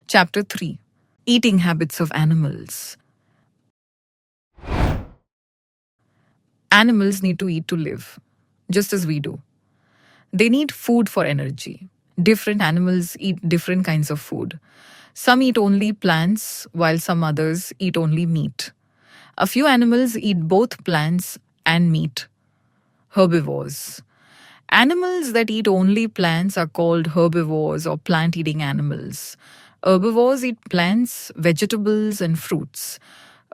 Chapter 3. Eating Habits of Animals. Animals need to eat to live, just as we do. They need food for energy. Different animals eat different kinds of food. Some eat only plants, while some others eat only meat. A few animals eat both plants and meat. Herbivores. Animals that eat only plants are called herbivores or plant eating animals. Herbivores eat plants, vegetables, and fruits.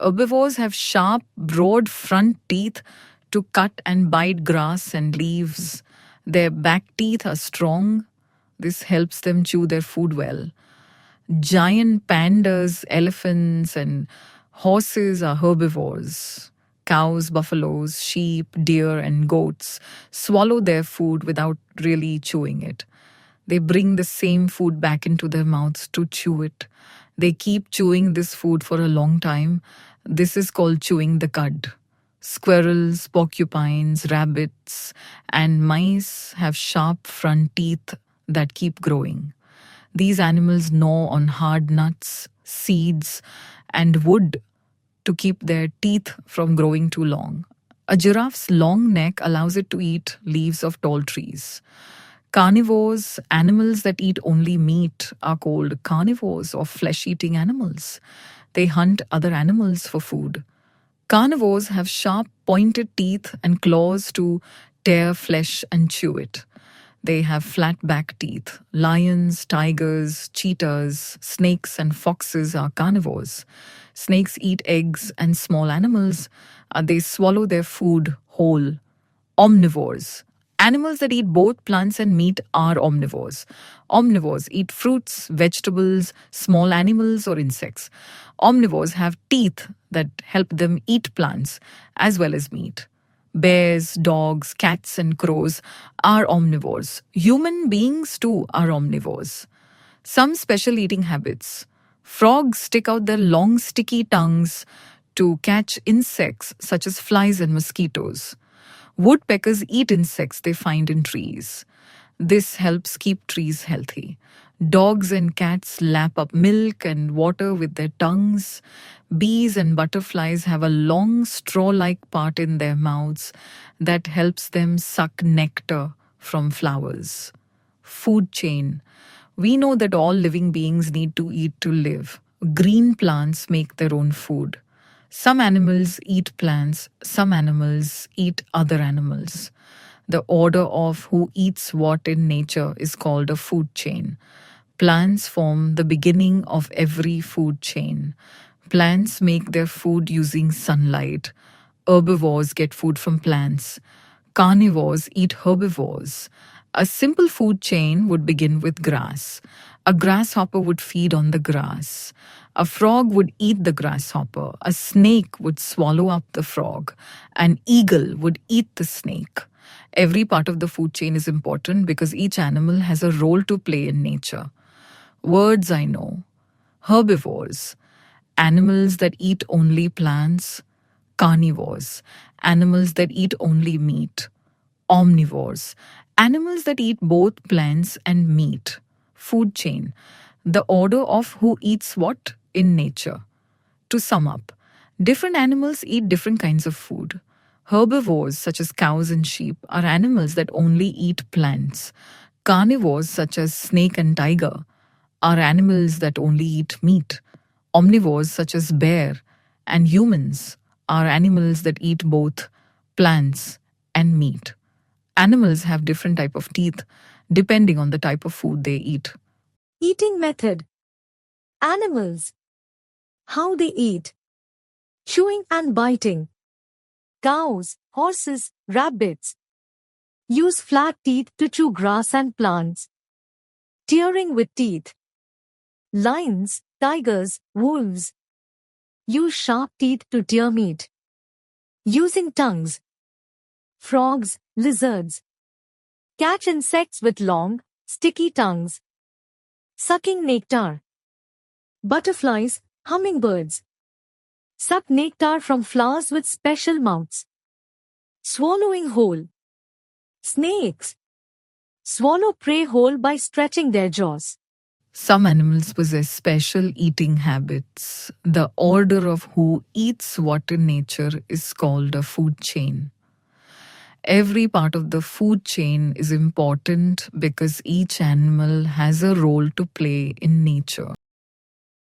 Herbivores have sharp, broad front teeth to cut and bite grass and leaves. Their back teeth are strong. This helps them chew their food well. Giant pandas, elephants, and horses are herbivores. Cows, buffaloes, sheep, deer, and goats swallow their food without really chewing it. They bring the same food back into their mouths to chew it. They keep chewing this food for a long time. This is called chewing the cud. Squirrels, porcupines, rabbits, and mice have sharp front teeth that keep growing. These animals gnaw on hard nuts, seeds, and wood to keep their teeth from growing too long. A giraffe's long neck allows it to eat leaves of tall trees. Carnivores, animals that eat only meat, are called carnivores or flesh eating animals. They hunt other animals for food. Carnivores have sharp, pointed teeth and claws to tear flesh and chew it. They have flat back teeth. Lions, tigers, cheetahs, snakes, and foxes are carnivores. Snakes eat eggs and small animals. They swallow their food whole. Omnivores. Animals that eat both plants and meat are omnivores. Omnivores eat fruits, vegetables, small animals, or insects. Omnivores have teeth that help them eat plants as well as meat. Bears, dogs, cats, and crows are omnivores. Human beings, too, are omnivores. Some special eating habits. Frogs stick out their long, sticky tongues to catch insects such as flies and mosquitoes. Woodpeckers eat insects they find in trees. This helps keep trees healthy. Dogs and cats lap up milk and water with their tongues. Bees and butterflies have a long straw-like part in their mouths that helps them suck nectar from flowers. Food chain. We know that all living beings need to eat to live. Green plants make their own food. Some animals eat plants, some animals eat other animals. The order of who eats what in nature is called a food chain. Plants form the beginning of every food chain. Plants make their food using sunlight. Herbivores get food from plants. Carnivores eat herbivores. A simple food chain would begin with grass. A grasshopper would feed on the grass. A frog would eat the grasshopper. A snake would swallow up the frog. An eagle would eat the snake. Every part of the food chain is important because each animal has a role to play in nature. Words I know. Herbivores. Animals that eat only plants. Carnivores. Animals that eat only meat. Omnivores. Animals that eat both plants and meat. Food chain. The order of who eats what in nature. To sum up, different animals eat different kinds of food. Herbivores, such as cows and sheep, are animals that only eat plants. Carnivores, such as snake and tiger, are animals that only eat meat. Omnivores, such as bear and humans, are animals that eat both plants and meat. Animals have different type of teeth depending on the type of food they eat. Eating method. Animals. How they eat. Chewing and biting. Cows, horses, rabbits use flat teeth to chew grass and plants. Tearing with teeth. Lions, tigers, wolves use sharp teeth to tear meat. Using tongues. Frogs, lizards catch insects with long, sticky tongues. Sucking nectar. Butterflies, hummingbirds suck nectar from flowers with special mouths. Swallowing whole. Snakes swallow prey whole by stretching their jaws. Some animals possess special eating habits. The order of who eats what in nature is called a food chain. Every part of the food chain is important because each animal has a role to play in nature.